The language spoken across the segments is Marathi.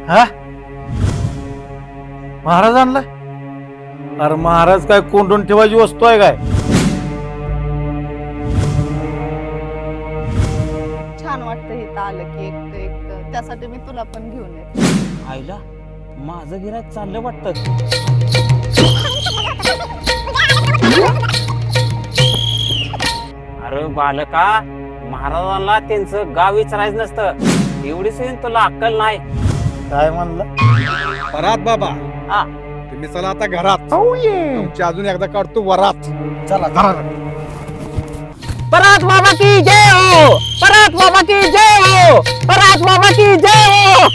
हा महाराज आणलाय? अरे महाराज काय कोंडून ठेवायची वस्तू आहे काय? छान वाटतं इथं आलं की एकटं एकटं, त्यासाठी मी तुला पण घेऊन येते. आईला माझं गिरायक चाललं वाटतं. अरे बालका, महाराजांना त्यांचं गाव विचारायचं नसतं, एवढी सोयीन तुला अक्कल नाही. काय म्हणलं? परात बाबा, हा तुम्ही चला आता घरात. तुमची अजून एकदा काढतो वरात. चला घरात. परात बाबा की जय हो, परात बाबा की जय हो, परात बाबा की जय हो.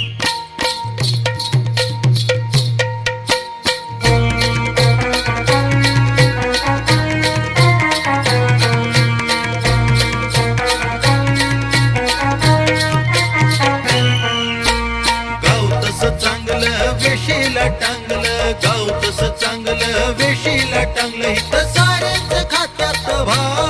गाव तसं चांगलं वेशीला टांगलं, गाव तसं चांगलं वेशीला टांगलं, इथं सारेच खात्यात भाव.